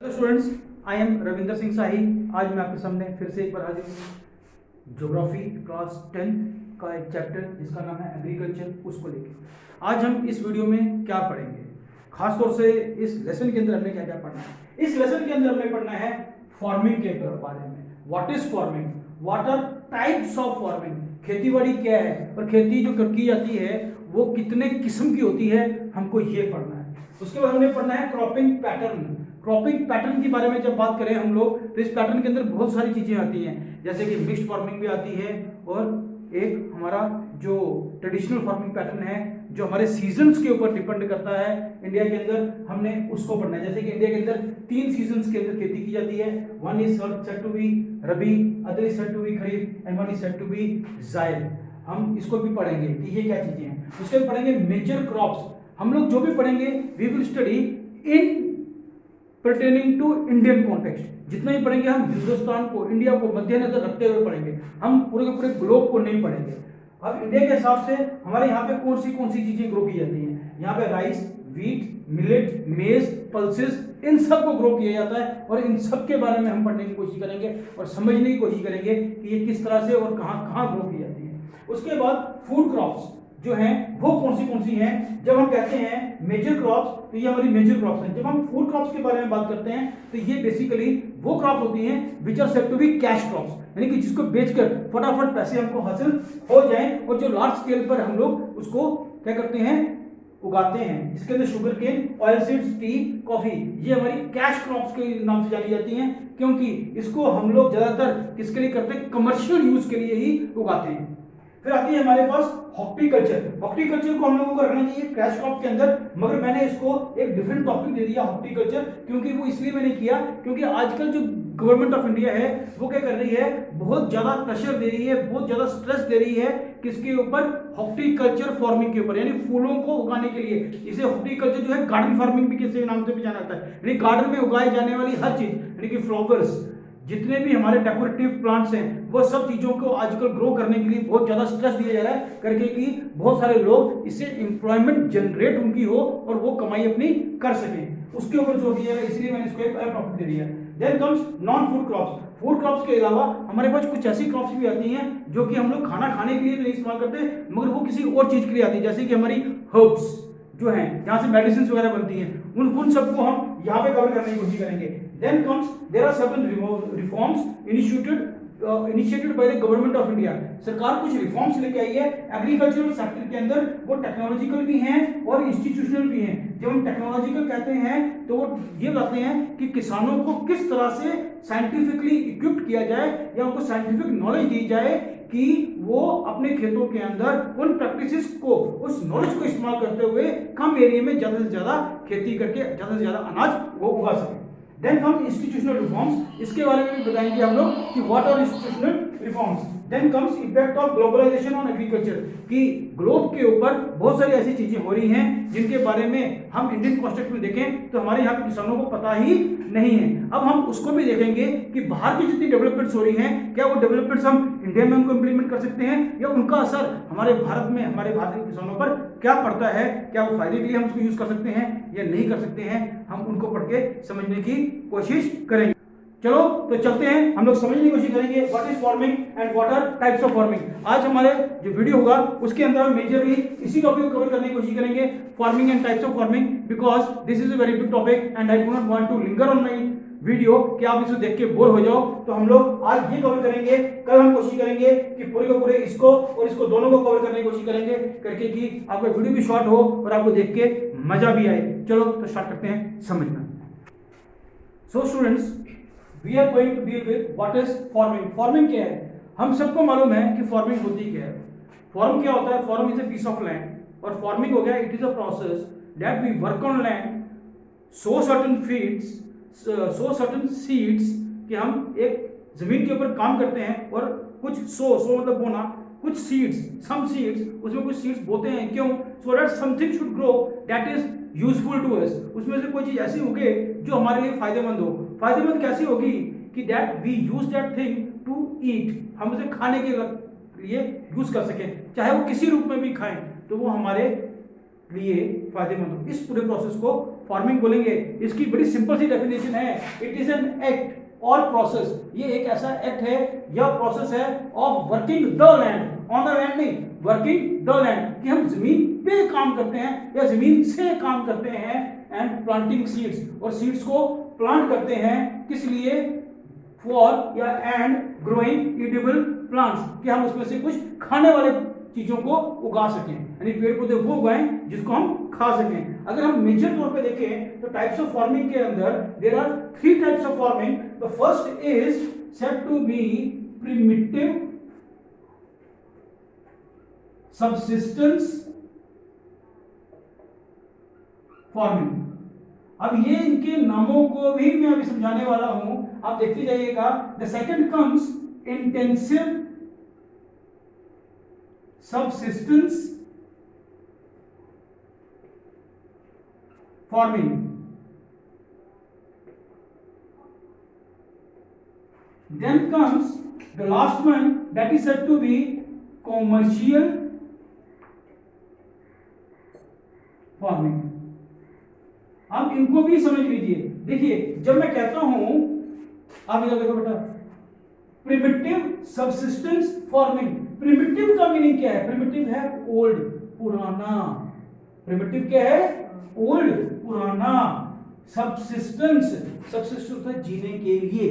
Hello students, I am Ravinder Singh Shahi. आज मैं आपके सामने फिर से एक बार हाजिर हूँ ज्योग्राफी क्लास 10 का एक चैप्टर जिसका नाम है एग्रीकल्चर, उसको लेके। आज हम इस वीडियो में क्या पढ़ेंगे, खास तौर से इस लेसन के अंदर हमने क्या क्या पढ़ना है। इस लेसन के अंदर हमें पढ़ना है फार्मिंग के बारे में। What is farming, what are types of farming, खेती बाड़ी क्या है और खेती जो की जाती है वो कितने किस्म की होती है, हमको ये पढ़ना है। उसके बाद हमने पढ़ना है क्रॉपिंग पैटर्न। क्रॉपिंग पैटर्न के बारे में जब बात करें हम लोग तो इस पैटर्न के अंदर बहुत सारी चीजें आती हैं, जैसे कि मिक्स्ड फार्मिंग भी आती है और एक हमारा जो ट्रेडिशनल फार्मिंग पैटर्न है जो हमारे सीजन्स के ऊपर डिपेंड करता है इंडिया के अंदर, हमने उसको पढ़ना है। जैसे कि इंडिया के अंदर 3 सीजन्स के अंदर खेती की जाती है। One is said to be rabi, other is said to be kharif and one is said to be zaid. हम इसको भी पढ़ेंगे कि ये क्या चीजें हैं। उसके बाद पढ़ेंगे मेजर क्रॉप्स। हम लोग जो भी पढ़ेंगे we will study in pertaining to Indian context. जितना ही पढ़ेंगे हम हिंदुस्तान को, इंडिया को मद्देनजर रखते हुए पढ़ेंगे, हम पूरे के पूरे ग्लोब को नहीं पढ़ेंगे। अब इंडिया के हिसाब से हमारे यहाँ पे कौन सी चीजें ग्रो की जाती हैं। यहाँ पे राइस, वीट, मिलेट, मेज, पल्सेस, इन सब को ग्रो किया जाता है और इन सब के बारे में हम पढ़ने की कोशिश करेंगे और समझने की कोशिश करेंगे कि ये किस तरह से और कहाँ कहाँ ग्रो की जाती है। उसके बाद फूड क्रॉप्स जो हैं वो कौन सी हैं। जब हम कहते हैं मेजर क्रॉप्स तो ये हमारी मेजर क्रॉप्स हैं। जब हम फूड क्रॉप्स के बारे में बात करते हैं तो ये बेसिकली वो क्रॉप होती हैं which are said to be cash crops, यानी कि जिसको बेचकर फटाफट पैसे हमको हासिल हो जाएं और जो लार्ज स्केल पर हम लोग उसको क्या करते हैं, उगाते हैं, जिसके अंदर sugarcane, oil seeds, tea, coffee, ये हमारी कैश क्रॉप्स के नाम से जानी जाती हैं, क्योंकि इसको हम लोग ज्यादातर किसके लिए करते हैं, कमर्शियल यूज के लिए ही उगाते हैं। फिर आती है हमारे पास हॉर्टिकल्चर। हॉर्टिकल्चर को हम लोगों को रखना चाहिए कैश क्रॉप के अंदर, मगर मैंने इसको एक डिफरेंट टॉपिक दे दिया हॉर्टिकल्चर, क्योंकि वो इसलिए मैंने किया क्योंकि आजकल जो गवर्नमेंट ऑफ इंडिया है वो क्या कर रही है, बहुत ज्यादा प्रेशर दे रही है, बहुत ज्यादा स्ट्रेस दे रही है किसके ऊपर, हॉर्टिकल्चर फार्मिंग के ऊपर, यानी फूलों को उगाने के लिए। इसे हॉर्टिकल्चर जो है गार्डन फार्मिंग भी किसी नाम से भी जाना जाता है, यानी गार्डन में उगाई जाने वाली हर चीज, यानी कि फ्लावर्स, जितने भी हमारे डेकोरेटिव प्लांट्स हैं वो सब चीजों को आजकल ग्रो करने के लिए बहुत ज्यादा स्ट्रेस दिया जा रहा है करके कि बहुत सारे लोग इससे एम्प्लॉयमेंट जनरेट उनकी हो और वो कमाई अपनी कर सकें, उसके ऊपर जोर दिया है, इसलिए मैंने इसको एक अलग टॉपिक दे दिया। Then comes non food crops. Food crops के अलावा हमारे पास कुछ ऐसी क्रॉप्स भी आती हैं जो कि हम लोग खाना खाने के लिए तो नहीं इस्तेमाल करते, मगर वो किसी और चीज के लिए आती है, जैसे कि हमारी हर्ब्स जो हैं जहां से मेडिसिन वगैरह बनती हैं, उन सबको हम यहाँ पे कवर करने की कोशिश करेंगे। Then comes there are certain reforms initiated by the government of India. सरकार कुछ रिफॉर्म्स लेके आई है एग्रीकल्चरल सेक्टर के अंदर, वो टेक्नोलॉजिकल भी हैं और इंस्टीट्यूशनल भी हैं। जब हम टेक्नोलॉजिकल कहते हैं तो वो ये बताते हैं कि किसानों को किस तरह से साइंटिफिकली इक्विप्ड किया जाए या उनको साइंटिफिक नॉलेज दी जाए कि वो अपने खेतों के अंदर उन प्रैक्टिसेस को, उस नॉलेज को इस्तेमाल करते हुए कम एरिया में ज्यादा से ज्यादा खेती करके ज्यादा से ज्यादा अनाज वो उगा सके। देन हम इंस्टीट्यूशनल रिफॉर्म्स, इसके बारे में भी बताएंगे हम लोग कि what are institutional reforms. Then comes impact of globalisation on agriculture, कि ग्लोब के ऊपर बहुत सारी ऐसी चीजें हो रही हैं जिनके बारे में हम इंडियन कॉन्टेक्स्ट में देखें तो हमारे यहाँ के किसानों को पता ही नहीं है। अब हम उसको भी देखेंगे कि बाहर की जितनी डेवलपमेंट्स हो रही हैं, क्या वो डेवलपमेंट्स हम इंडिया में उनको इंप्लीमेंट कर सकते हैं या उनका असर हमारे भारत में, हमारे भारतीय किसानों पर क्या पड़ता है, क्या वो फायदे के लिए हम उसको यूज कर सकते हैं या नहीं कर सकते हैं, हम उनको पढ़ के समझने की कोशिश करेंगे। चलो तो चलते हैं, हम लोग समझने की कोशिश करेंगे what is farming and what are types of farming. आज हमारे जो वीडियो होगा उसके अंदर हम मेजरली इसी टॉपिक को कवर करने की कोशिश करेंगे, farming and types of farming, because this is a very big topic and I do not want to linger on my video कि आप इसे देख के बोर हो जाओ। तो हम लोग आज ये कवर करेंगे, कल हम कोशिश करेंगे कि पूरे के पूरे इसको और इसको दोनों को कवर करने की कोशिश करेंगे करके कि आपका वीडियो भी शॉर्ट हो और आपको देख के मजा भी आए। चलो तो स्टार्ट करते हैं समझना। So students, we are going to deal with what is farming. Farming क्या है, हम सबको मालूम है कि फार्मिंग होती क्या है। फार्म क्या होता है, farm is a piece of land और फार्मिंग हो गया, it is a process that we work on land, so certain feeds, so certain seeds, कि हम एक जमीन के ऊपर काम करते हैं और कुछ सो मतलब बोना, कुछ सीड्स, सम सीड्स, उसमें कुछ सीड्स बोते हैं, क्यों, so that something should grow that is useful to us, उसमें से कोई चीज ऐसी उगे जो हमारे लिए फायदेमंद हो। फायदेमंद कैसी होगी कि that we use that thing to eat, हम उसे खाने के लिए यूज कर सकें, चाहे वो किसी रूप में भी खाएं तो वो हमारे लिए फायदेमंद हो। इस पूरे प्रोसेस को फार्मिंग बोलेंगे, इसकी बड़ी सिंपल सी डेफिनेशन है, इट इज एन एक्ट और प्रोसेस, ये एक ऐसा एक्ट है या प्रोसेस है of working the land, on the land नहीं, वर्किंग द लैंड, कि हम जमीन पे काम करते हैं या जमीन से काम करते हैं, एंड प्लांटिंग सीड्स, और सीड्स को प्लांट करते हैं, किस लिए, फॉर या एंड ग्रोइंग ईटेबल प्लांट्स, कि हम उसमें से कुछ खाने वाले चीजों को उगा सकें, यानी पेड़ पौधे वो उगाएं जिसको हम खा सकें। अगर हम मेजर तौर पे देखें तो टाइप्स ऑफ फार्मिंग के अंदर there are 3 types of farming. The first is said to be primitive subsistence farming. अब ये इनके नामों को भी मैं अभी समझाने वाला हूं, आप देखते जाइएगा। The second comes intensive subsistence farming, then comes the last one that is said to be commercial farming। अब इनको भी समझ लीजिए। देखिए जब मैं कहता हूं, आप इधर देखो बेटा, प्रिमिटिव सबसिस्टेंस फार्मिंग, प्रिमिटिव का मीनिंग क्या है, प्रिमिटिव है ओल्ड, पुराना, प्रिमिटिव क्या है, ओल्ड, पुराना, सबसिस्टेंस, सबसिस्टेंस है जीने के लिए,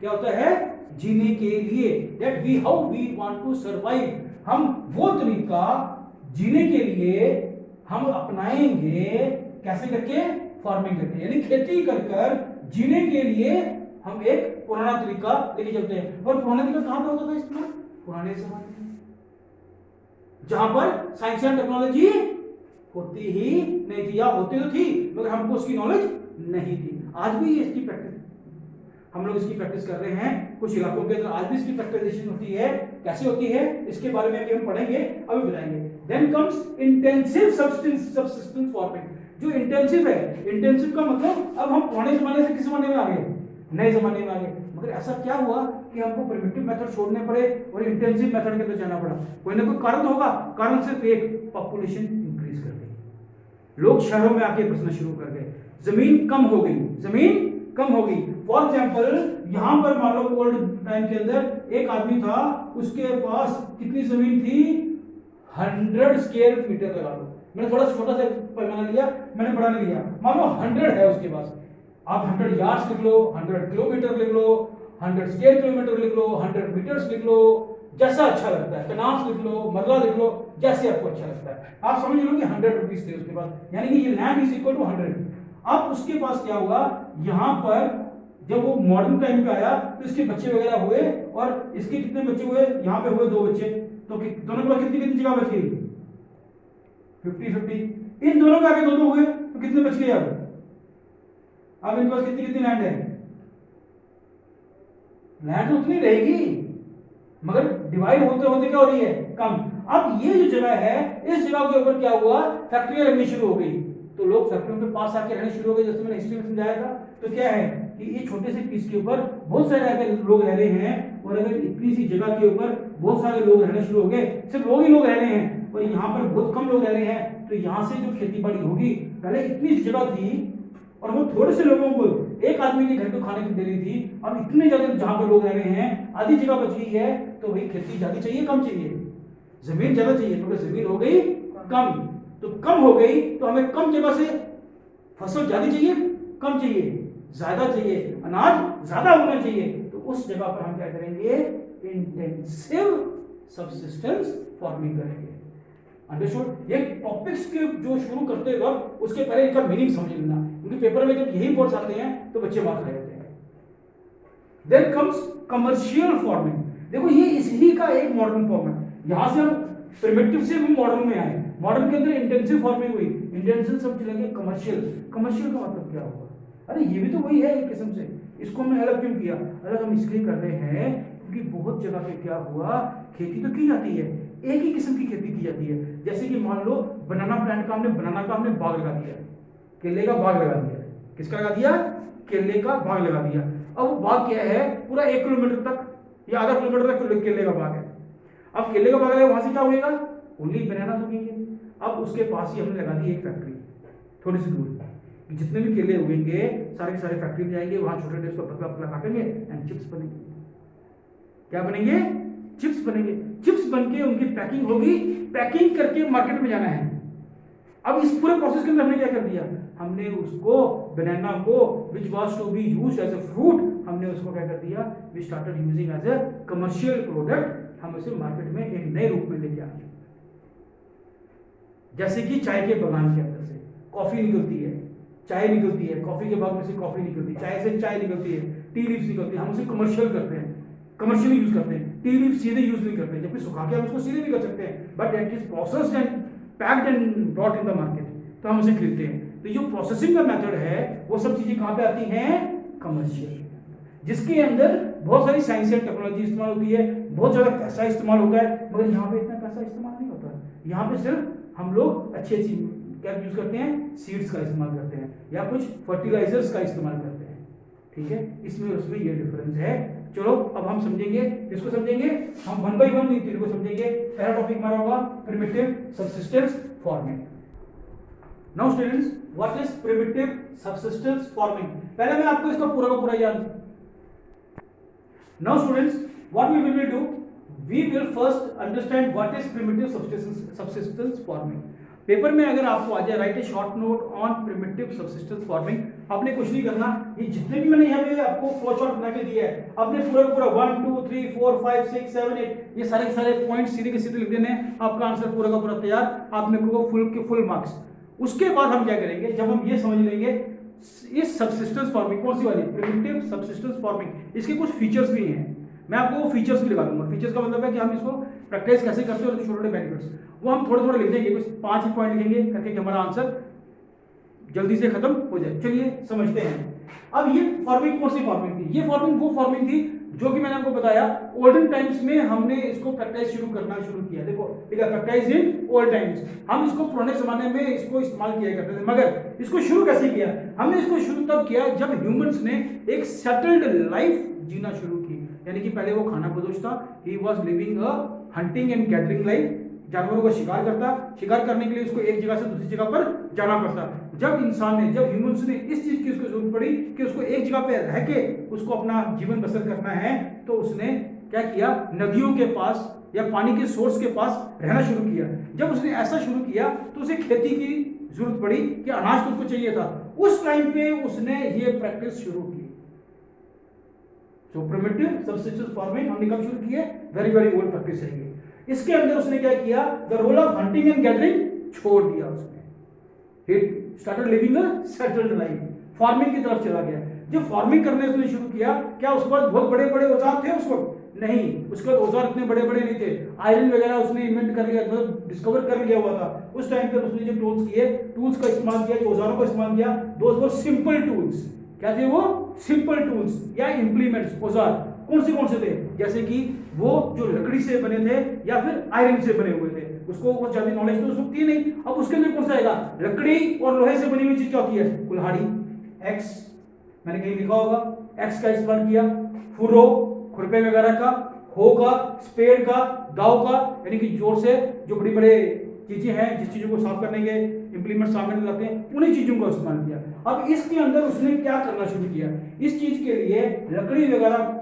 क्या होता है, जीने के लिए, that we how we want to survive, हम वो तरीका जीने के लिए हम अपनाएंगे, कैसे करके, फार्मिंग करके, यानी खेती कर कर जीने के लिए हम एक पुराना तरीका लेके चलते हैं। और पुराना तरीका कहां पे होता था इसमें, पुराने जमाने में, जहां पर साइंस एंड टेक्नोलॉजी होती ही नहीं थी, या होती तो थी मगर हमको उसकी नॉलेज नहीं थी। आज भी इसकी प्रैक्टिस, हम लोग इसकी प्रैक्टिस कर रहे हैं, कुछ इलाकों के अंदर आज भी इसकी प्रैक्टिसेशन होती है। कैसे होती है इसके बारे में भी हम पढ़ेंगे, अभी बताएंगे। Then comes intensive subsistence farming. जो इंटेंसिव है, इंटेंसिव का मतलब अब हम पुराने जमाने से किस जमाने में आ गए, नए जमाने में आ गए। मगर ऐसा क्या हुआ कि हमको प्रिमिटिव मेथड छोड़ने पड़े और इंटेंसिव मेथड के अंदर जाना पड़ा, कोई ना कोई कारण होगा। कारण सिर्फ एक, पॉपुलेशन इंक्रीज कर गई, लोग शहरों में आके बसना शुरू कर गए, जमीन कम हो गई, जमीन कम हो गई। फॉर एग्जाम्पल यहां पर मान लो ओल्ड टाइम के अंदर एक आदमी था, उसके पास कितनी जमीन थी, 100 स्क्वायर मीटर लगा लो, मैंने थोड़ा छोटा सा पैमाना लिया, मैंने बड़ा नहीं लिया, मान लो 100 है उसके पास, आप 100 यार्ड्स लिख लो, 100 किलोमीटर लिख लो, 100 स्क्वायर किलोमीटर लिख लो, 100 मीटर्स लिख लो, जैसा अच्छा लगता है, कनाफ लिख लो, मरला लिख लो, जैसे आपको अच्छा लगता है। आप समझ लो कि 100 रुपीज थे उसके पास, यानी कि ये लैंड इज इक्वल टू 100। अब उसके पास क्या हुआ, यहाँ पर जब वो मॉडर्न टाइम पे आया तो इसके बच्चे वगैरह हुए, और इसके कितने बच्चे हुए, यहाँ पे हुए 2 बच्चे, तो दोनों के पास कितनी कितनी जगह बच गई, 50-50। इन दोनों के आगे 2-2 हुए तो कितने बच गए, अब इनके पास कितनी कितनी लैंड है, लैंड तो उतनी रहेगी मगर डिवाइड होते होते क्या हो रही है, कम। अब ये जो जगह है, इस जगह के ऊपर क्या हुआ, फैक्ट्रियां लगनी शुरू हो गई, तो लोग फैक्ट्रियों के पास आके रहने शुरू हो गए। जैसे मैंने हिस्ट्री में समझाया था, तो क्या है कि ये छोटे से पीस के ऊपर बहुत सारे आगे लोग रह रहे हैं, और अगर इतनी सी जगह के ऊपर बहुत सारे लोग रहने शुरू हो गए, सिर्फ लोग ही लोग रह रहे हैं और यहाँ पर बहुत कम लोग रह रहे हैं, तो यहाँ से जो खेती बाड़ी होगी, पहले इतनी जगह थी और वो थोड़े से लोगों को एक आदमी के घर को खाने की दे रही थी, अब इतने ज्यादा जहां पर लोग रह रहे हैं, आधी जगह बच गई है, तो भाई खेती ज्यादा चाहिए कम चाहिए, जमीन ज्यादा चाहिए, तो जमीन हो गई कम, तो कम हो गई तो हमें कम जगह से फसल ज्यादा चाहिए, कम चाहिए, ज्यादा चाहिए, अनाज ज्यादा होना चाहिए, तो उस जगह पर हम क्या करेंगे, इंटेंसिव सबसिस्टेंस फार्मिंग करेंगे। अंडरस्टूड। ये टॉपिक्स के जो शुरू करते वक्त उसके पहले इनका मीनिंग समझ लेना, क्योंकि पेपर में जब यही वर्ड्स आते हैं तो बच्चे मार्क्स ले जाते हैं। Then comes commercial farming. देखो ये इसी का एक मॉडर्न फॉर्म है, यहां से हम प्रिमिटिव से हम मॉडर्न में आए, मॉडर्न के अंदर इंटेंसिव फार्मिंग हुई, इंटेंसिव सब चलेंगे कमर्शियल। कमर्शियल का मतलब क्या हुआ, अरे ये भी तो वही है एक किस्म से, इसको हमने अलग क्यों किया, अलग हम इसलिए कर रहे हैं क्योंकि बहुत जगह पे क्या हुआ, खेती तो की जाती है, एक ही किस्म की खेती की जाती है। जैसे कि मान लो बनाना प्लांट का हमने, बनाना का हमने बाग लगा दिया, केले का बाग लगा दिया, किसका लगा दिया, केले का बाग लगा दिया। अब वो बाग क्या है, पूरा 1 किलोमीटर तक या आधा किलोमीटर तक केले का बाग है। अब केले का बाग है, वहां से क्या होगा, ओनली बनाना उगेंगे। अब उसके पास ही हमने लगा दी एक फैक्ट्री थोड़ी सी दूर, जितने भी केले उगेंगे सारे के सारे फैक्ट्री में जाएंगे, वहां छोटे छोटे उसको पतला पतला काटेंगे एंड चिप्स बनेंगे। क्या बनेंगे? चिप्स बनेंगे। चिप्स बन के उनकी पैकिंग होगी, पैकिंग करके मार्केट में जाना है। अब इस पूरे प्रोसेस के अंदर हमने क्या कर दिया, हमने उसको बनाना को which was to be used as a fruit, हमने उसको क्या कर दिया, we started using as a commercial product. हम उसे मार्केट में एक नए रूप में लेके आए। जैसे कि चाय के बगान के अंदर से कॉफी निकलती है, चाय निकलती है, कॉफी के बाद में से कॉफी निकलती है, चाय से चाय निकलती है, टी लीव्स निकलती है, हम उसे कमर्शियल करते हैं, कमर्शियली यूज करते हैं। टी लीव सीधे यूज नहीं करते, जबकि सुखा के हम उसको सीधे भी कर सकते हैं, but it is processed and packed and brought in the market, तो हम उसे खरीदते हैं। तो जो प्रोसेसिंग का मेथड है वो सब चीजें कहां पे आती हैं? कमर्शियल, जिसके अंदर बहुत सारी साइंस एंड टेक्नोलॉजी इस्तेमाल होती है, बहुत ज्यादा पैसा इस्तेमाल होता है, मगर यहाँ पे इतना पैसा इस्तेमाल नहीं होता। यहाँ पे सिर्फ हम लोग अच्छी अच्छी क्या यूज करते हैं, सीड्स का इस्तेमाल करते हैं या कुछ फर्टिलाइजर्स का इस्तेमाल करते हैं। ठीक है, इसमें उसमें ये डिफरेंस है। चलो अब हम समझेंगे, इसको समझेंगे हम वन बाय वन इन तीनों को समझेंगे। पहला टॉपिक हमारा होगा primitive subsistence farming. Now students, what is primitive subsistence farming? पहले मैं आपको इसका पूरा का पूरा याद। Now students, what we will do, we will first understand what is primitive subsistence farming। Paper में अगर आपको आ जाए write a short note on primitive subsistence farming, आपने कुछ नहीं करना, ये जितने भी मैंने यहाँ पे आपको फ्लो चार्ट बना के दिया है, आपने पूरा पूरा 1 2 3 4 5 6 7 8 ये सारे के सारे पॉइंट सीधे के सीधे लिख देने हैं, आपका आंसर पूरा का पूरा तैयार, आपने को फुल के फुल मार्क्स। उसके बाद हम क्या करेंगे, जब हम ये समझ लेंगे ये सबसिस्टेंस फार्मिंग कौन सी वाली, प्रिमिटिव सबसिस्टेंस फार्मिंग, इसके कुछ फीचर्स भी हैं, मैं आपको वो फीचर्स भी दिखा दूंगा। फीचर्स का मतलब है कि हम इसको प्रैक्टिस कैसे करते हैं और छोटे छोटे बेनिफिट्स, वो हम थोड़े थोड़े लिख देंगे, कुछ 5 ही पॉइंट लिखेंगे करके कि हमारा आंसर जल्दी से खत्म हो जाए। चलिए समझते हैं। अब ये फार्मिंग कौन सी फार्मिंग थी, ये फार्मिंग वो फार्मिंग थी जो कि मैंने आपको बताया ओल्डन टाइम्स में हमने इसको प्रैक्टिस शुरू किया। देखो ठीक है, प्रैक्टिस इन ओल्ड टाइम्स, हम इसको पुराने जमाने में इसको इस्तेमाल किया करते थे, मगर इसको शुरू कैसे किया, हमने इसको शुरू तब किया जब ह्यूमंस ने एक सेटल्ड लाइफ जीना शुरू की। यानी कि पहले वो खाना बदोश था, he was living a hunting and gathering life, जानवरों का शिकार करता, शिकार करने के लिए उसको एक जगह से दूसरी जगह पर जाना पड़ता। जब इंसान ने, जब ह्यूमंस ने इस चीज की उसको जरूरत पड़ी कि उसको एक जगह पे रह के उसको अपना जीवन बसर करना है, तो उसने क्या किया, नदियों के पास या पानी के सोर्स के पास रहना शुरू किया। जब उसने ऐसा शुरू किया तो उसे खेती की जरूरत पड़ी कि अनाज तो उसको चाहिए था, उस टाइम पे उसने ये प्रैक्टिस शुरू की। तो प्रिमिटिव सबसिस्टेंस फार्मिंग हमने कब शुरू की है, वेरी वेरी ओल्ड प्रैक्टिस है ये। इसके अंदर उसने क्या किया, the role of hunting and gathering छोड़ दिया उसने, he started living a settled life, farming की तरफ चला गया। जब फार्मिंग करने उसने शुरू किया, क्या उसके पास बहुत बड़े बड़े औजार थे उस वक्त? नहीं, उसके औजार इतने बड़े बड़े नहीं थे, आयरन वगैरह उसने इन्वेंट कर लिया, मतलब डिस्कवर कर लिया हुआ था। उस टाइम पे उसने जो टूल्स का इस्तेमाल किया, जो औजारों का इस्तेमाल किया, दोज वर सिंपल टूल्स। क्या थे वो? सिंपल टूल्स या इंप्लीमेंट्स। औजार कौन से थे? जैसे कि वो जो लकड़ी से बने थे या फिर आयरन से बने हुए थे। उसको बहुत ज्यादा नॉलेज तो उसको थी नहीं। अब उसके अंदर कौन सा आएगा, लकड़ी और लोहे से बनी हुई चीज क्या होती है, कुल्हाड़ी, एक्स, मैंने कहीं लिखा होगा, एक्स का इस्तेमाल किया, फुर्रो, खुरपे वगैरह का, हो का, स्पेड का, दाव का, यानी कि जोर से जो बड़ी बड़े चीजें हैं जिस चीजों को साफ करने के इंप्लीमेंट सामने लाते हैं, उन्हीं चीजों का इस्तेमाल किया। अब इसके अंदर उसने क्या करना शुरू किया, इस चीज के लिए लकड़ी वगैरह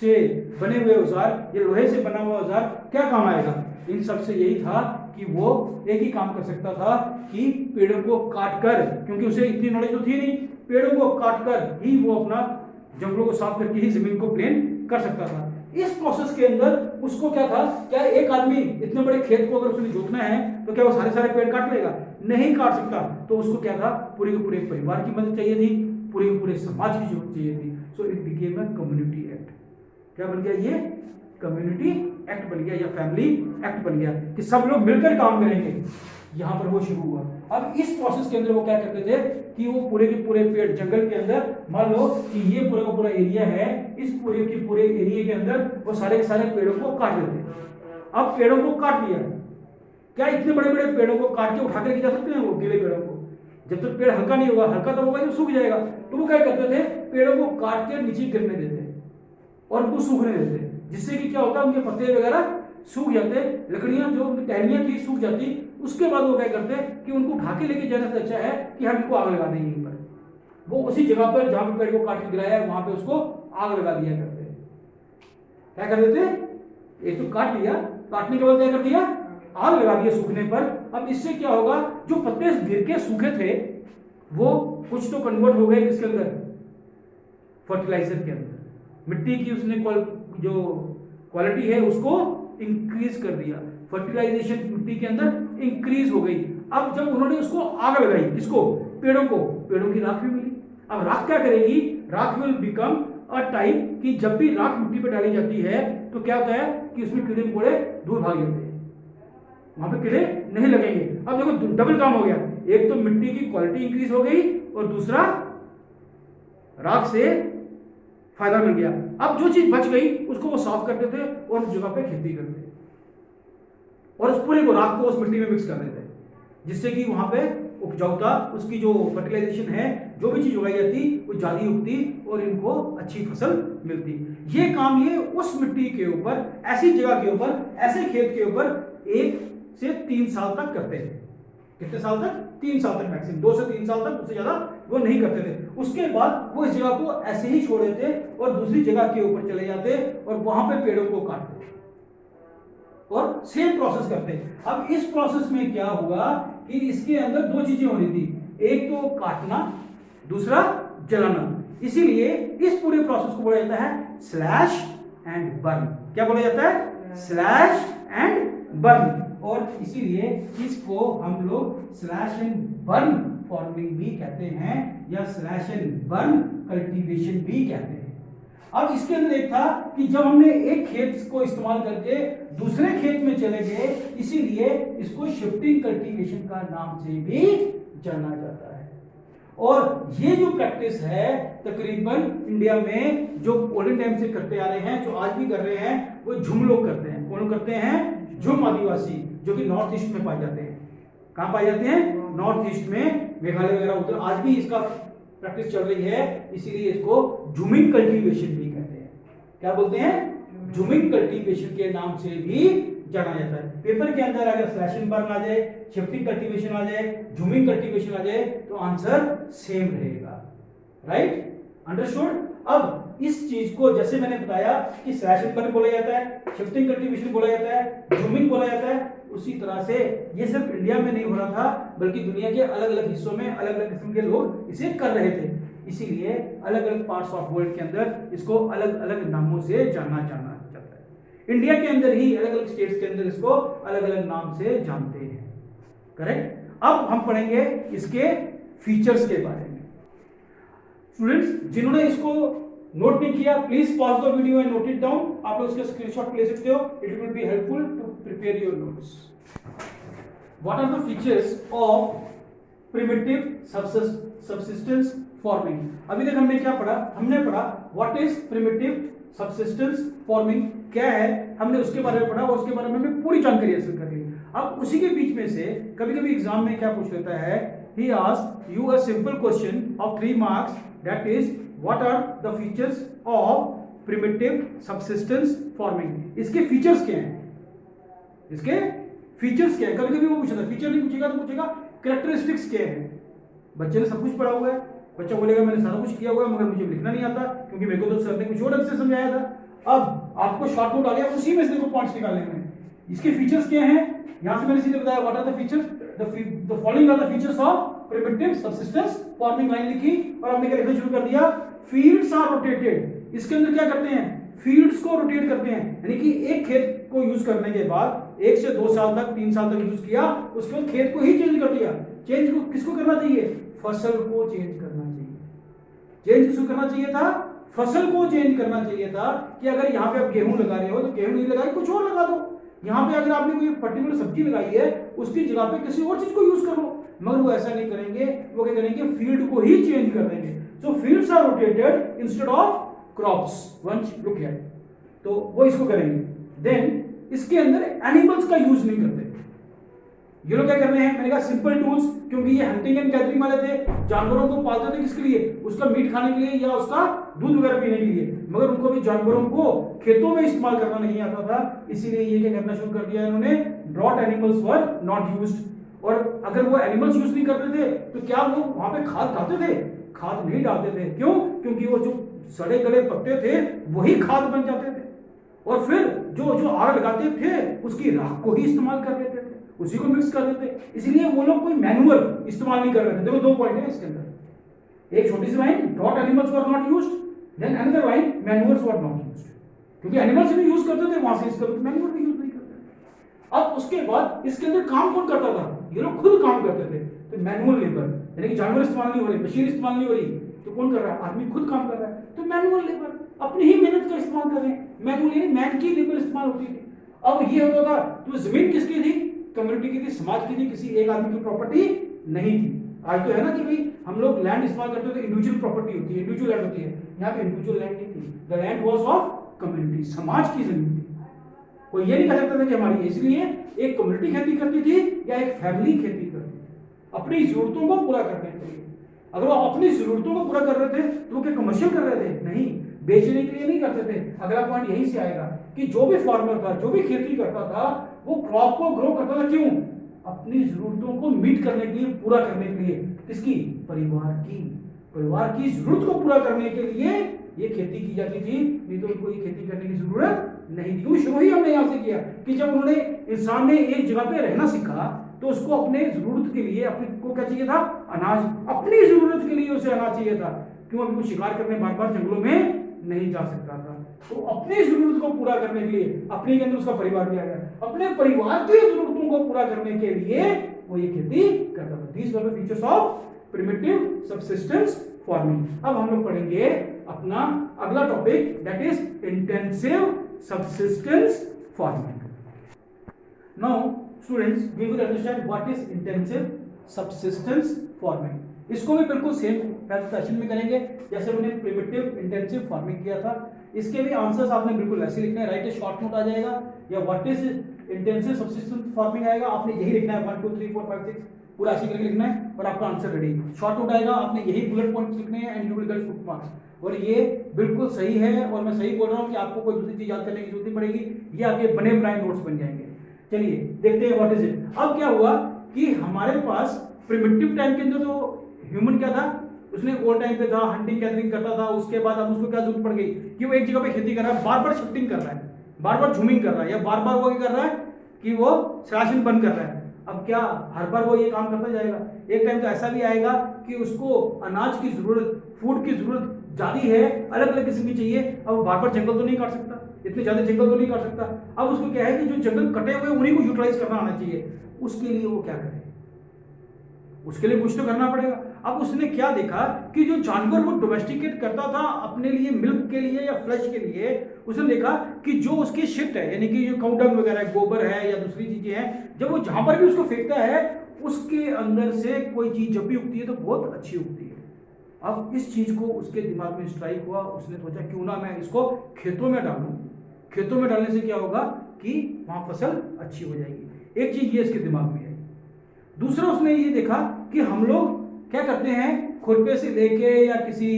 से बने हुए औजार या लोहे से बना हुआ औजार क्या काम आएगा? इन सब से यही था कि वो एक ही काम कर सकता था कि पेड़ों को काटकर, क्योंकि उसे इतनी नॉलेज तो थी नहीं, पेड़ों को काटकर ही वो अपना जंगलों को साफ करके ही जमीन को प्लेन कर सकता था। इस प्रोसेस के अंदर उसको क्या था, क्या एक आदमी इतने बड़े खेत को अगर उसने जोतना है तो क्या वो सारे पेड़ काट लेगा? नहीं काट सकता। तो उसको क्या था, पूरे के पूरे परिवार की मदद चाहिए थी, पूरे के पूरे समाज की जरूरत चाहिए थी। So it became a community act. क्या बन गया? ये कम्युनिटी एक्ट बन गया या फैमिली एक्ट बन गया कि सब लोग मिलकर काम करेंगे। यहां पर वो शुरू हुआ। अब इस प्रोसेस के अंदर वो क्या करते थे कि वो पूरे के पूरे पेड़ जंगल के अंदर, मान लो कि ये पूरा का पूरा एरिया है, इस पूरे के पूरे एरिया के अंदर वो सारे के सारे पेड़ों को काट देते। अब पेड़ों को काट दिया, क्या इतने बड़े बड़े पेड़ों को काट के उठा के जा सकते हैं वो गीले पेड़ों को? जब तक पेड़ हल्का नहीं होगा, हल्का तब होगा जब सूख जाएगा। तो वो क्या करते थे, पेड़ों को काट के नीचे गिरने देते और उनको सूखने देते, जिससे कि क्या होता, उनके पत्ते वगैरह सूख जाते, लकड़ियां जो उनकी टहनियां थी सूख जाती। उसके बाद वो क्या करते कि उनको उठा के लेके जाने से अच्छा है कि हम इनको आग लगा देंगे यहीं पर। वो उसी जगह पर जहां पे पेड़ को काट के गिराया है वहां पे उसको आग लगा दिया करते हैं। क्या कर देते? एक तो काट दिया, काटने के बाद क्या कर दिया? आग लगा दिया सूखने पर। अब इससे क्या होगा, जो पत्ते गिर के सूखे थे वो कुछ तो कन्वर्ट हो गए किसके अंदर? फर्टिलाइजर के अंदर। मिट्टी की उसने जो क्वालिटी है उसको इंक्रीज कर दिया, फर्टिलाइजेशन मिट्टी के अंदर इंक्रीज हो गई। अब जब उन्होंने उसको आग लगाई, किसको? पेड़ों को, पेड़ों की राख भी मिली। अब राख क्या करेगी? राख विल बिकम अ टाइप कि जब भी राख मिट्टी पर डाली जाती है तो क्या होता है कि उसमें कीड़े मकोड़े दूर भाग जाते हैं, वहां पे कीड़े नहीं लगेंगे। अब देखो डबल काम हो गया, एक तो मिट्टी की क्वालिटी इंक्रीज हो गई और दूसरा राख से फायदा मिल गया। अब जो चीज बच गई उसको वो साफ करते थे और उस जगह पे खेती करते और उस पूरे को राख को उस मिट्टी में मिक्स कर देते, जिससे कि वहां पे उपजाऊता, उसकी जो फर्टिलाइजेशन है, जो भी चीज उगाई जाती वो ज्यादा उगती और इनको अच्छी फसल मिलती। ये काम ये उस मिट्टी के ऊपर, ऐसी जगह के ऊपर, ऐसे खेत के ऊपर 1 से 3 साल तक करते हैं। कितने साल तक? 3 साल तक मैक्सिमम, 2 से 3 साल तक, उससे ज्यादा वो नहीं करते थे। उसके बाद वो इस जगह को ऐसे ही छोड़ देते और दूसरी जगह के ऊपर चले जाते और वहां पे पेड़ों को काटते और सेम प्रोसेस करते। अब इस प्रोसेस में क्या हुआ कि इसके अंदर 2 चीजें हो रही थी, एक तो काटना, दूसरा जलाना। इसीलिए इस पूरे प्रोसेस को बोला जाता है स्लैश एंड बर्न। क्या बोला जाता है? Slash and burn. और इसीलिए इसको हम लोग स्लैश एंड बर्न फार्मिंग भी कहते हैं या स्लैश एंड बर्न कल्टीवेशन भी कहते हैं। अब इसके अंदर एक था कि जब हमने एक खेत को इस्तेमाल करके दूसरे खेत में चले गए, इसीलिए इसको शिफ्टिंग कल्टीवेशन का नाम से भी जाना जाता है। और ये जो प्रैक्टिस है तकरीबन इंडिया में जो ओल्डन टाइम से करते आ रहे हैं, जो आज भी कर रहे हैं, वो झुम लोग करते हैं। कौन करते हैं? झुम आदिवासी, जो कि नॉर्थ ईस्ट में पाए जाते हैं। कहां पाए जाते हैं? नॉर्थ ईस्ट में, मेघालय वगैरह उधर आज भी इसका प्रैक्टिस चल रही है, इसीलिए इसको झूमिंग कल्टीवेशन भी कहते हैं। क्या बोलते हैं? झूमिंग कल्टीवेशन के नाम से भी जाना जाता है। पेपर के अंदर अगर स्लैश एंड बर्न आ जाए, शिफ्टिंग कल्टीवेशन आ जाए, झूमिंग कल्टीवेशन आ जाए तो आंसर सेम रहेगा। राइट? अंडरस्टूड? अब इस चीज को जैसे मैंने बताया कि स्लैश एंड बर्न बोला जाता है, शिफ्टिंग कल्टीवेशन बोला जाता है, झूमिंग बोला जाता है, उसी तरह से ये सिर्फ इंडिया में नहीं हो रहा था बल्कि दुनिया के अलग अलग हिस्सों में अलग अलग किस्म के लोग इसे कर रहे थे। इसीलिए अलग अलग पार्ट्स ऑफ वर्ल्ड के अंदर इसको अलग अलग नामों से जाना जाता है। इंडिया के अंदर ही अलग अलग स्टेट्स के अंदर इसको अलग अलग नाम से जानते हैं। करेक्ट? अब हम पढ़ेंगे इसके फीचर्स के बारे में। स्टूडेंट्स जिन्होंने इसको नोट नहीं किया, please pause the video and note it down. आप लोग इसका स्क्रीनशॉट ले सकते हो, it will be helpful to prepare your notes. What are the features of primitive subsistence farming? अभी तक हमने क्या पढ़ा? हमने पढ़ा what is primitive subsistence farming क्या है, हमने उसके बारे में पढ़ा और उसके बारे में हमने पूरी जानकारी हासिल कर ली। अब उसी के बीच में से कभी कभी एग्जाम में क्या पूछ लेता है, he asks you a simple question of 3 marks, that is what are the features of primitive subsistence farming? इसके फीचर्स क्या हैं? इसके फीचर्स क्या है? कभी कभी वो पूछता है, फीचर नहीं पूछेगा तो पूछेगा कैरेक्टरिस्टिक्स क्या है। बच्चे ने सब कुछ पढ़ा हुआ है, बच्चा बोलेगा मैंने सारा कुछ किया हुआ है मगर मुझे लिखना नहीं आता क्योंकि मेरे को तो सर ने कुछ और ढंग से समझाया था। अब आपको शॉर्ट नोट आ गया, उसी में से देखो पॉइंट्स निकालने हैं। इसके फीचर्स क्या हैं? यहां से मैंने सीधे बताया what are the features, the following are the features of primitive subsistence farming. Line लिखी और हमने क्या लिखना शुरू कर दिया, फील्ड्स आर रोटेटेड। इसके अंदर क्या करते हैं? फील्ड्स को रोटेट करते हैं, यानी कि एक खेत को यूज करने के बाद 1 से 2 साल तक 3 साल तक यूज किया, उसके बाद खेत को ही चेंज कर दिया। चेंज को किसको करना चाहिए? फसल को चेंज करना चाहिए। चेंज किसको करना चाहिए था? फसल को चेंज करना चाहिए था कि अगर यहाँ पे आप गेहूं लगा रहे हो तो गेहूं नहीं लगाई कुछ और लगा दो। यहाँ पे अगर आपने कोई पर्टिकुलर सब्जी लगाई है उसकी जगह पे किसी और चीज को यूज करो, मगर वो ऐसा नहीं करेंगे। वो क्या करेंगे? फील्ड को ही चेंज कर देंगे। So fields are rotated instead of crops once look here, तो वो इसको करेंगे। देन इसके अंदर एनिमल्स का यूज नहीं करते। ये लोग क्या कर रहे हैं? मैंने कहा सिंपल टूल्स, क्योंकि ये हंटिंग एंड गैदरिंग वाले थे, जानवरों को पालते थे किसके लिए? उसका मीट खाने के लिए या उसका दूध वगैरह पीने के लिए, मगर उनको भी जानवरों को खेतों में इस्तेमाल करना नहीं आता था। इसीलिए ये क्या करना शुरू कर दिया इन्होंने, broad animals were not used. और अगर वो एनिमल्स यूज नहीं करते थे तो क्या वो वहां पे खाद खाते थे? खाद नहीं डालते थे। क्यों? क्योंकि वो जो सड़े गले पत्ते थे वही खाद बन जाते थे, और फिर जो जो आग लगाते थे उसकी राख को ही इस्तेमाल कर लेते थे, उसी को मिक्स कर देते। इसलिए वो लोग कोई मैनुअल इस्तेमाल नहीं कर रहे थे। देखो दो पॉइंट है इसके अंदर, एक छोटी सी line, dot animals were not used, then another line, manuals were not used. क्योंकि एनिमल्स भी यूज करते थे वहां से, इसका मैनुअल भी यूज नहीं करते थे। अब उसके बाद इसके अंदर काम कौन करता था? ये लोग खुद काम करते थे। तो मैनुअल लेबर, यानी कि जानवर इस्तेमाल नहीं हो रहे, मशीन इस्तेमाल नहीं हो रही, तो कौन कर रहा है? आदमी खुद काम कर रहा है। तो मैनुअल लेबर, अपनी ही मेहनत का इस्तेमाल कर रहे हैं। मैनुअल यानी मैन की लेबर इस्तेमाल होती थी। अब ये होता था, तो जमीन किसकी थी? कम्युनिटी की थी, समाज की थी, किसी एक आदमी की प्रॉपर्टी नहीं थी। आज तो है ना कि भाई हम लोग लैंड इस्तेमाल करते हैं तो इंडिविजुअल प्रॉपर्टी होती है, इंडिविजुअल लैंड होती है। यहाँ पे इंडिविजुअल लैंड नहीं थी, the land was of community, समाज की जमीन थी। कोई ये नहीं कह सकता था कि हमारी, इसलिए एक कम्युनिटी खेती करती थी या एक फैमिली खेती करती थी अपनी जरूरतों को पूरा करने के लिए। अगर वो अपनी जरूरतों को पूरा कर रहे थे तो वो क्या कमर्शियल कर रहे थे? नहीं, बेचने के लिए नहीं करते थे। अगला पॉइंट यहीं से आएगा कि जो भी फार्मर था, जो भी खेती करता था, वो क्रॉप को ग्रो करता था। क्यों? अपनी जरूरतों को मीट करने के लिए, पूरा करने के लिए। किसकी? परिवार की। परिवार की जरूरत को पूरा करने के लिए ये खेती की जाती थी, नहीं तो उनको ये खेती करने की जरूरत नहीं थी। शुरू ही हमने यहां से किया कि जब उन्होंने, इंसान ने एक जगह पे रहना सीखा तो उसको अपने जरूरत के लिए, अपने को क्या चाहिए था? अनाज। अपनी जरूरत के लिए उसे अनाज चाहिए था। क्यों? अभी वो शिकार करने बार बार जंगलों में नहीं जा सकता था, तो अपनी जरूरत को पूरा करने के लिए, अपने के अंदर उसका परिवार भी आ गया, अपने परिवार की जरूरतों को पूरा करने के लिए वो ये खेती करता था। These were the features of primitive subsistence farming. अब हम लोग पढ़ेंगे अपना अगला topic, that is intensive subsistence farming. Now students, we will understand what is intensive subsistence farming. इसको भी बिल्कुल सेम फैशन में करेंगे जैसे मैंने प्रिमिटिव इंटेंसिव फार्मिंग किया था। इसके भी आंसर्स आपने बिल्कुल ऐसे लिखना है, राइट ए शॉर्ट नोट आ जाएगा, या what is intensive subsistence farming आएगा, आपने यही लिखना है 1 2 3 4 5 6 पूरा ऐसे करके लिखना है और आपका आंसर रेडी। शॉर्ट नोट आएगा, आपने यही बुलेट पॉइंट्स लिखने हैं and you will get full marks. और ये बिल्कुल सही है, और मैं सही बोल रहा हूँ कि आपको कोई दूसरी चीज याद करने की जरूरत नहीं पड़ेगी, ये आपके बने बनाए नोट्स बन जाएंगे। चलिए देखते हैं व्हाट इज इट। अब क्या हुआ कि हमारे पास प्रिमिटिव टाइम के अंदर तो ह्यूमन क्या था, उसने ओल्ड टाइम पे था, हंटिंग गैदरिंग करता था। उसके बाद अब उसको क्या जरूरत पड़ गई कि वो एक जगह पे खेती कर रहा है, बार बार शिफ्टिंग कर रहा है, बार बार झूमिंग कर रहा है, या बार बार वो क्या कर रहा है कि वो राशन बंद कर रहा है। अब क्या हर बार वो ये काम करता जाएगा? एक टाइम तो ऐसा भी आएगा कि उसको अनाज की जरूरत, फूड की जरूरत ज्यादा है, अलग अलग किस्म की चाहिए। अब वो बार बार जंगल तो नहीं काट सकता, इतने ज्यादा जंगल तो नहीं काट सकता। अब उसको क्या है कि जो जंगल कटे हुए उन्हीं को यूटिलाइज करना आना चाहिए। उसके लिए वो क्या करे? उसके लिए कुछ तो करना पड़ेगा। अब उसने क्या देखा कि जो जानवर वो डोमेस्टिकेट करता था अपने लिए, मिल्क के लिए या फ्लैश के लिए, उसने देखा कि जो उसकी शिट है, यानी कि जो काउ डंग वगैरह, गोबर है या दूसरी चीजें हैं, जब वो जहां पर भी उसको फेंकता है उसके अंदर से कोई चीज जब भी उगती है तो बहुत अच्छी उगती है। अब इस चीज को उसके दिमाग में स्ट्राइक हुआ, उसने सोचा क्यों ना मैं इसको खेतों में डालूं। खेतों में डालने से क्या होगा कि वहां फसल अच्छी हो जाएगी। एक चीज ये इसके दिमाग में आई। दूसरा उसने ये देखा कि हम लोग क्या करते हैं, खुरपे से लेके या किसी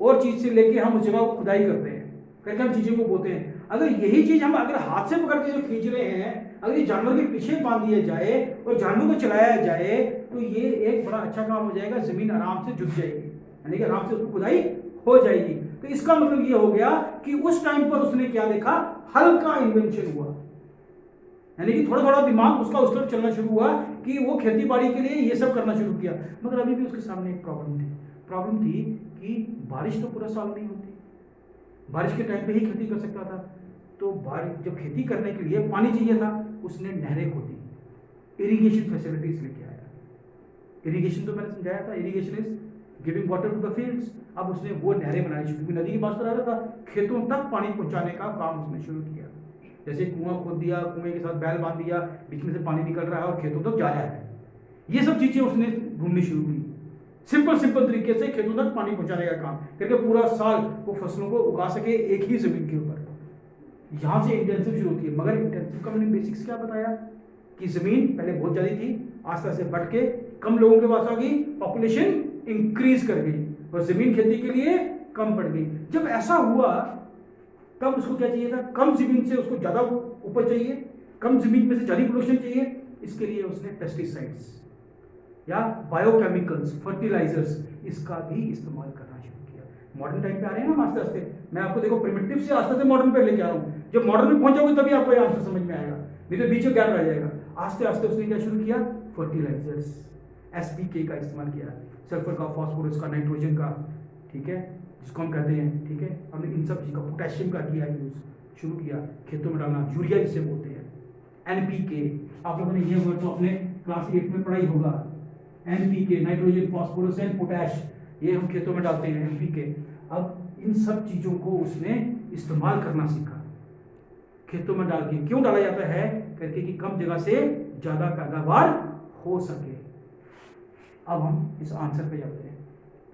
और चीज से लेके हम उस जगह को खुदाई करते हैं, करके हम चीजों को बोते हैं। अगर यही चीज हम अगर हाथ से पकड़ के जो खींच रहे हैं, अगर ये जानवर के पीछे बांध दिया जाए और जानवर को चलाया जाए तो ये एक बड़ा अच्छा काम हो जाएगा, जमीन आराम से जुट जाएगी, यानी कि आराम से उसको खुदाई हो जाएगी। तो इसका मतलब ये हो गया कि उस टाइम पर उसने क्या देखा, हल का इन्वेंशन हुआ, यानी कि थोड़ा थोड़ा दिमाग उसका उस तरफ चलना शुरू हुआ कि वो खेती बाड़ी के लिए ये सब करना शुरू किया। मगर अभी भी उसके सामने एक प्रॉब्लम थी कि बारिश तो पूरा साल नहीं होती, बारिश के टाइम पे ही खेती कर सकता था। तो बारिश जब खेती करने के लिए पानी चाहिए था, उसने नहरें खोदी, इरिगेशन फैसिलिटीज लेके आया। इरिगेशन तो मैंने समझाया था, irrigation is giving water to the fields. अब उसने वो नहरें बनानी शुरू की, नदी की बात कर रहा था, खेतों तक पानी पहुंचाने का काम उसने शुरू किया। जैसे कुआं खोद दिया, कुएं के साथ बैल बांध दिया, बीच में से पानी निकल रहा है और खेतों तक जा रहा है। ये सब चीजें उसने ढूंढनी शुरू की, सिंपल तरीके से खेतों तक पानी पहुंचाने का काम करके पूरा साल वो फसलों को उगा सके एक ही जमीन के ऊपर। यहां से इंटेंसिव शुरू होती है। मगर इंटेंसिव का मैंने बेसिक्स क्या बताया कि जमीन पहले बहुत ज्यादा थी, आस्ते आस्ते बढ़ के कम लोगों के पास आ गई, पॉपुलेशन इंक्रीज कर गई और जमीन खेती के लिए कम पड़ गई। जब ऐसा हुआ तब उसको क्या चाहिए था, कम जमीन से उसको ज्यादा उपज चाहिए, कम जमीन में से ज्यादा प्रोडक्शन चाहिए। इसके लिए उसने पेस्टिसाइड्स क्या, बायोकेमिकल्स, फर्टिलाइजर्स, इसका भी इस्तेमाल करना शुरू किया। मॉडर्न टाइम पे आ रहे हैं ना आस्ते आस्ते, मैं आपको देखो प्रिमिटिव से आस्ते आस्ते मॉडर्न पे लेके आ रहा हूँ। जब मॉडर्न में पहुंच जाओगे तभी आपको ये आंसर समझ में आएगा, नहीं तो बीच में गैप रह जाएगा। आस्ते आस्ते उसने क्या शुरू किया, फर्टिलाइजर्स, एसपीके का इस्तेमाल किया, सल्फर का, फास्फोरस का, नाइट्रोजन का, ठीक है, जिसको हम कहते हैं, ठीक है, हमने इन सब चीज का, पोटेशियम का किया यूज शुरू किया, खेतों में डालना, यूरिया जिसे बोलते हैं, एनपीके, आप लोगों ने ये वर्ड तो अपने क्लास 8 में पढ़ा ही होगा, NPK, nitrogen, phosphorus and potash, ये हम खेतों में डालते हैं, एनपीके। अब इन सब चीजों को उसने इस्तेमाल करना सीखा, खेतों में डाल के, क्यों डाला जाता है करके कि कम जगह से ज्यादा पैदावार हो सके। अब हम इस आंसर पे जाते हैं,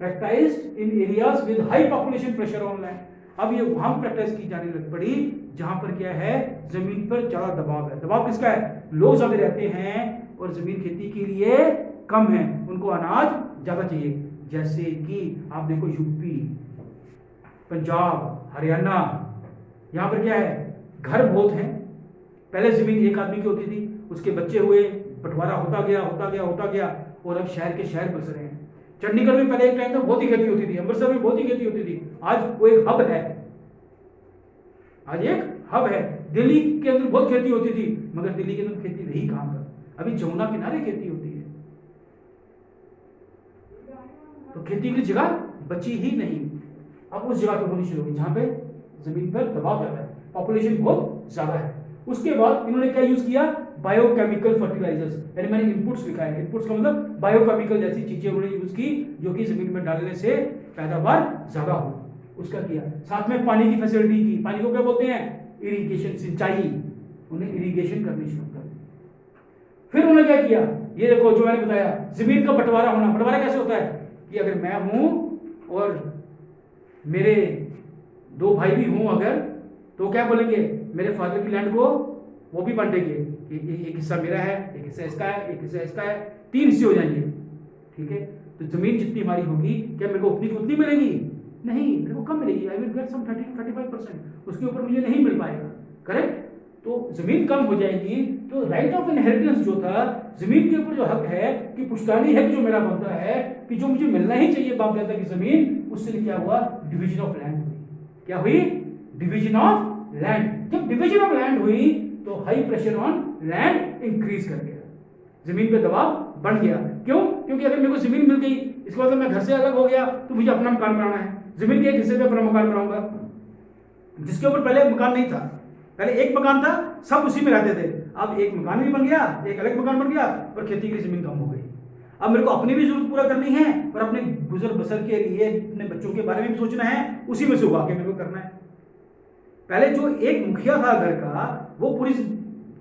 practised in areas with high population pressure on land. अब ये वहां प्रैक्टिस की जाने लग पड़ी जहां पर क्या है, जमीन पर ज्यादा दबाव है। दबाव किसका है, लोग ज्यादा रहते हैं और जमीन खेती के लिए कम है, उनको अनाज ज्यादा चाहिए। जैसे कि आप देखो यूपी, पंजाब, हरियाणा, यहाँ पर क्या है, घर बहुत हैं, पहले जमीन एक आदमी की होती थी, उसके बच्चे हुए, बंटवारा होता गया होता गया होता गया, और अब शहर के शहर बस रहे हैं। चंडीगढ़ में पहले एक टाइम था बहुत ही खेती होती थी, अमृतसर में बहुत ही खेती होती थी, आज वो एक हब है, आज एक हब है। दिल्ली के अंदर बहुत खेती होती थी, मगर दिल्ली के अंदर खेती रही कहां पर, अभी जमुना किनारे खेती होती है, तो खेती की जगह बची ही नहीं। अब उस जगह पर होनी शुरू होगी जहां पे जमीन पर दबाव ज्यादा है, पॉपुलेशन बहुत ज्यादा है। उसके बाद इन्होंने क्या यूज किया, बायोकेमिकल फर्टिलाइजर्स, यानी मैंने इनपुट्स लिखा है, इनपुट्स का मतलब बायोकेमिकल जैसी चीजें उन्होंने यूज की जो कि जमीन में डालने से पैदावार ज्यादा हो, उसका किया। साथ में पानी की फैसिलिटी की, पानी को क्या बोलते हैं, इरिगेशन, सिंचाई, उन्हें इरिगेशन करनी शुरू कर दी। फिर उन्होंने क्या किया, ये देखो जो मैंने बताया, जमीन का बंटवारा होना। बंटवारा कैसे होता है कि अगर मैं हूं और मेरे दो भाई भी हों अगर, तो क्या बोलेंगे, मेरे फादर की लैंड को वो भी बांटेंगे, एक हिस्सा मेरा है, एक हिस्सा इसका है, एक हिस्सा इसका है, 3 हिस्से हो जाएंगे, ठीक है। तो जमीन जितनी हमारी होगी, क्या मेरे को उतनी की उतनी मिलेगी, नहीं, मेरे को कम मिलेगी, आई विल गेट सम 30-35%, उसके ऊपर मुझे नहीं मिल पाएगा, करेक्ट। तो जमीन कम हो जाएगी, तो राइट ऑफ इनहेरिटेंस जो था, जमीन के ऊपर जो हक है कि पुश्तैनी हक जो मेरा बनता है कि जो मुझे मिलना ही चाहिए बाप दादा की जमीन, उससे क्या हुआ, डिवीजन ऑफ लैंड हुई। क्या हुई, डिवीजन ऑफ लैंड। जब डिवीजन ऑफ लैंड हुई तो high pressure on land increase कर गया, जमीन पे दबाव बढ़ गया। क्यों, क्योंकि अगर मेरे को जमीन मिल गई, इसका मतलब मैं घर से अलग हो गया, तो मुझे अपना मकान बनाना है, जमीन के एक हिस्से पे अपना मकान बनाऊंगा, जिसके ऊपर पहले मकान नहीं था, पहले एक मकान था, सब उसी में रहते थे, अब एक मकान भी बन गया, एक अलग मकान बन गया, और खेती की जमीन कम हो गई। अब मेरे को अपनी भी जरूरत पूरा करनी है और अपने गुजर बसर के लिए अपने बच्चों के बारे में भी सोचना है, उसी में से उगा के मेरे को करना है। पहले जो एक मुखिया था घर का, वो पूरी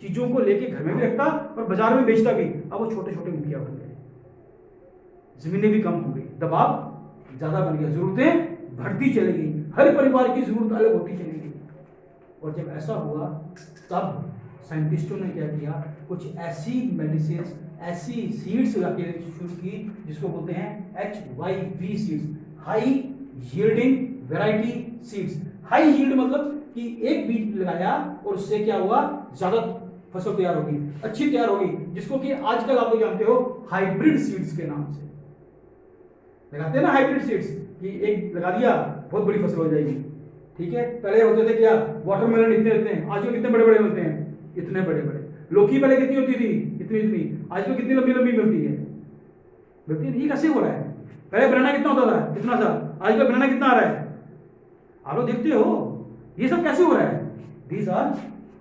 चीजों को लेके घर में भी रखता और बाजार में बेचता भी, अब वो छोटे छोटे मुखिया बन गए, जमीनें भी कम हो गई, दबाव ज्यादा बन गया, जरूरतें बढ़ती चली गई, हर परिवार की जरूरत अलग होती चली गई। और जब ऐसा हुआ तब साइंटिस्टों ने क्या किया, कुछ ऐसी मेडिसिन, ऐसी सीड्स लगा के शुरू की जिसको बोलते हैं HYV seeds, high yielding variety seeds. High yield मतलब कि एक बीज लगाया और उससे क्या हुआ, ज्यादा फसल तैयार होगी, अच्छी तैयार होगी, जिसको कि आजकल आप लोग जानते हो हाइब्रिड सीड्स के नाम से लगाते हैं ना, हाइब्रिड सीड्स, कि एक लगा दिया बहुत बड़ी फसल हो जाएगी, ठीक है। पहले होते थे क्या, वाटरमेलन इतने होते हैं, आजकल कितने बड़े बड़े मिलते हैं, इतने बड़े बड़े। लौकी पहले कितनी होती थी, इतनी इतनी, आजकल कितनी लंबी लंबी मिलती है, मिलती है। ये कैसे हो रहा है, पहले बनाना कितना होता था, कितना सा, आजकल बनाना कितना आ रहा है, आप लोग देखते हो, ये सब कैसे हो रहा है, these are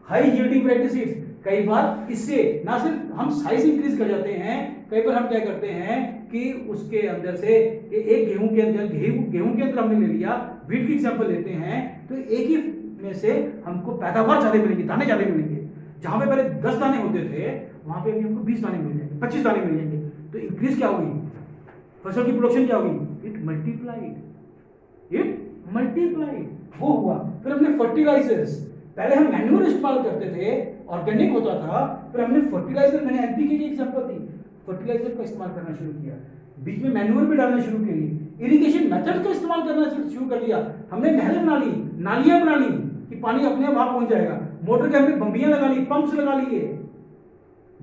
high yielding variety seeds. कई बार इससे ना सिर्फ हम साइज इंक्रीज कर जाते हैं, कई बार हम क्या करते हैं कि उसके अंदर से एक गेहूं के अंदर गेहूं के अंदर हमने ले लिया, वीट की एग्जांपल लेते हैं, तो एक ही में से हमको पैदावार ज्यादा मिलेगी, दाने ज्यादा मिलेंगे। जहां पे पहले 10 दाने होते थे, वहां पे अभी हमको 20 दाने मिल जाएंगे, 25 दाने मिल जाएंगे। तो इंक्रीज क्या होगी, फसल की प्रोडक्शन क्या होगी, इट मल्टीप्लाइड, वो हुआ। फिर हमने फर्टिलाइजर्स, पहले हम मैन्यूर इस्तेमाल करते थे, ऑर्गेनिक होता था, फिर हमने फर्टिलाइजर, मैंने एनपीके की एग्जांपल दी, फर्टिलाइजर का इस्तेमाल करना शुरू किया, बीच में मैन्यूर भी डालना शुरू किए, इरिगेशन मेथड का इस्तेमाल करना शुरू कर दिया, हमने नहरें बना ली, नालियां बना ली कि पानी अपने आप वहां पहुंच जाएगा, मोटर के हमने बम्बियां लगा ली, पंप्स लगा लिए,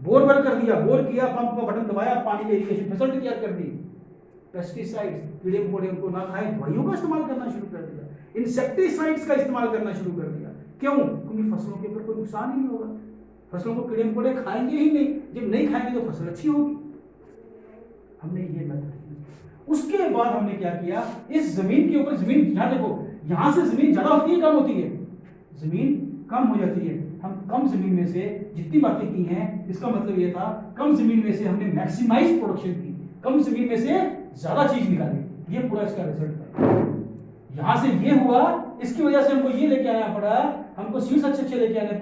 बोरवेल कर दिया, बोर किया, पंप का बटन दबाया, पानी की इरिगेशन फैसिलिटी तैयार कर दी। पेस्टिसाइड्स, कीड़े मकोड़े उनको ना खाए, दवाइयों का इस्तेमाल करना शुरू कर दिया, इंसेक्टिसाइड्स का इस्तेमाल करना शुरू कर दिया। क्यों? क्योंकि फसलों के ऊपर कोई नुकसान ही नहीं होगा, फसलों को कीड़े मकोड़े खाएंगे ही नहीं, जब नहीं खाएंगे तो फसल अच्छी होगी। हमने ये मेथड, उसके बाद हमने क्या किया, इस जमीन के ऊपर, जमीन यहाँ देखो, यहाँ से जमीन ज्यादा होती है कम होती है, जमीन कम हो जाती है। हम कम जमीन में से जितनी बातें की हैं, इसका मतलब ये था कम जमीन में से हमने मैक्सिमाइज प्रोडक्शन की, कम जमीन में से ज्यादा चीज निकाली। ये पूरा इसका रिजल्ट था। यहां से ये हुआ, इसकी वजह से हमको ये लेके आना पड़ा, हमको सीड्स अच्छे अच्छे लेके आने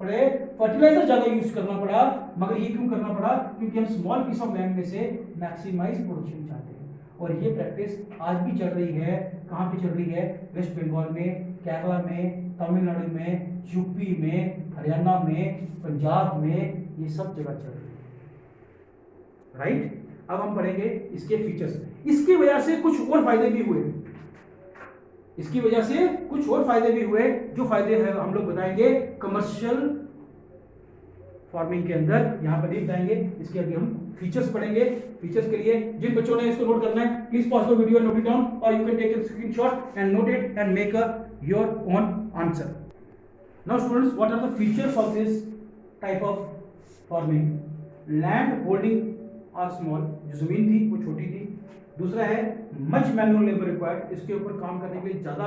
पड़े, फर्टिलाइजर ज्यादा यूज करना पड़ा। मगर ये क्यों करना पड़ा? क्योंकि हम स्मॉल पीस ऑफ लैंड में से मैक्सिमाइज प्रोडक्शन चाहते हैं। और ये प्रैक्टिस आज भी चल रही है। कहां पे चल रही है? वेस्ट बंगाल में, केरला में, तमिलनाडु में, यूपी में, हरियाणा में, पंजाब में, ये सब जगह चल रही है। राइट? अब हम पढ़ेंगे इसके फीचर्स। इसकी वजह से कुछ और फायदे भी हुए, इसकी वजह से कुछ और फायदे भी हुए। जो फायदे हैं हम लोग बताएंगे कमर्शियल फार्मिंग के अंदर, यहां पर नहीं बताएंगे। इसके अभी हम फीचर्स पढ़ेंगे। फीचर्स के लिए जिन बच्चों ने इसको नोट करना है, please pause the video, note it down, और you can take a screenshot and note it and make your own answer. Now students, what are the features of this type of farming? Land holding are small, जो जमीन थी वो छोटी थी। दूसरा है much manual labour required, इसके ऊपर काम करने के लिए ज्यादा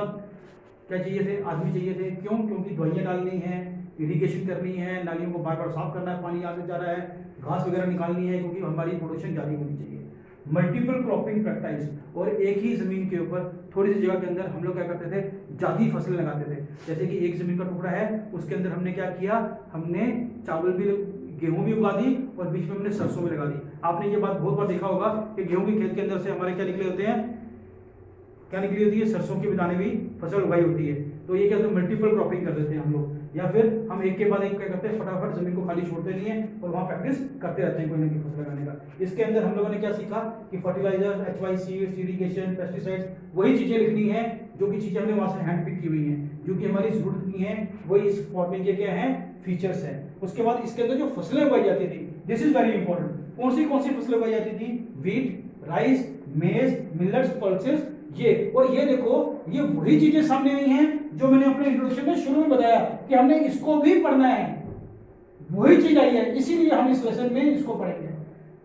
क्या चाहिए थे? आदमी चाहिए थे। क्यों? क्योंकि दवाइयाँ डालनी है, इरिगेशन करनी है, नालियों को बार बार साफ करना है, पानी आगे जा रहा है, घास वगैरह निकालनी है, क्योंकि हमारी प्रोडक्शन ज्यादा होनी चाहिए। मल्टीपल क्रॉपिंग प्रैक्टिस, और एक ही जमीन के ऊपर थोड़ी सी जगह के अंदर हम लोग क्या करते थे? ज्यादा फसलें लगाते थे। जैसे कि एक जमीन का टुकड़ा है, उसके अंदर हमने क्या किया? हमने चावल भी, गेहूं भी उगा दी, और बीच में हमने सरसों भी लगा दी। आपने ये बात बहुत बार देखा होगा कि गेहूं के खेत के अंदर से हमारे क्या निकले होते हैं? क्या निकली होती है? सरसों के दाने भी फसल उगाई होती है। तो ये क्या होता है? मल्टीपल क्रॉपिंग कर देते हैं हम लोग, या फिर हम एक के बाद एक क्या करते हैं, फटाफट जमीन को खाली छोड़ते नहीं है और वहां प्रैक्टिस करते रहते हैं कोई ना कोई फसल लगाने का। इसके अंदर हम लोगों ने क्या सीखा कि fertiliser, HY seeds, irrigation, pesticides, वही चीजें लिखनी है जो कि चीजें हमने वहां से हैंड पिक की हुई हैं, जो कि हमारी जरूरत नहीं है, वही इस फार्मिंग के क्या है? फीचर्स हैं। उसके बाद इसके अंदर जो फसलें उगाई जाती थी, दिस इज वेरी इंपॉर्टेंट। कौन सी फसलें उगाई जाती थी? व्हीट, राइस, मेज, मिलेट्स, पल्सेस, ये। और ये देखो, ये वही चीजें सामने आई हैं जो मैंने अपने इंट्रोडक्शन में शुरू में बताया कि हमने इसको भी पढ़ना है। वही चीज आई है, इसीलिए हम इस लेसन में इसको पढ़ेंगे।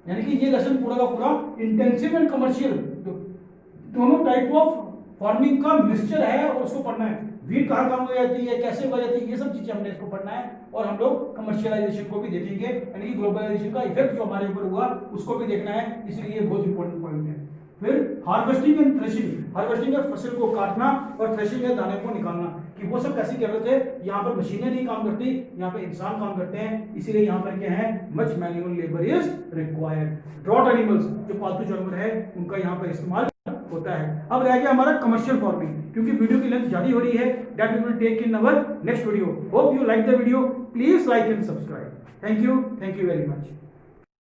यानी कि ये लेसन पूरा का पूरा इंटेंसिव एंड कमर्शियल, दोनों टाइप ऑफ फार्मिंग का मिक्सचर है, और उसको पढ़ना है। वीट कहाँ काम हो जाती है, कैसे उगाई जाती है, ये सब चीजें हमने इसको पढ़ना है। और हम लोग कमर्शियलाइजेशन को भी देखेंगे, यानी कि ग्लोबलाइजेशन का इफेक्ट जो हमारे ऊपर हुआ उसको भी देखना है, इसलिए ये बहुत इंपॉर्टेंट पॉइंट है। फिर हार्वेस्टिंग एंड थ्रेशिंग, हार्वेस्टिंग है फसल को काटना, और थ्रेशिंग है दाने को निकालना, कि वो सब कैसे कर रहे थे? यहाँ पर मशीनें नहीं काम करती, यहाँ पे इंसान काम करते हैं, इसीलिए यहाँ पर क्या है? Much manual labour is required. Draught animals, जो पालतू जानवर है, उनका यहाँ पर इस्तेमाल होता है। अब रह गया हमारा कमर्शियल फार्मिंग, क्योंकि वीडियो की लेंथ ज्यादा हो रही है, that we will take in our next video. Hope you like the video, please like and subscribe. Thank you very much.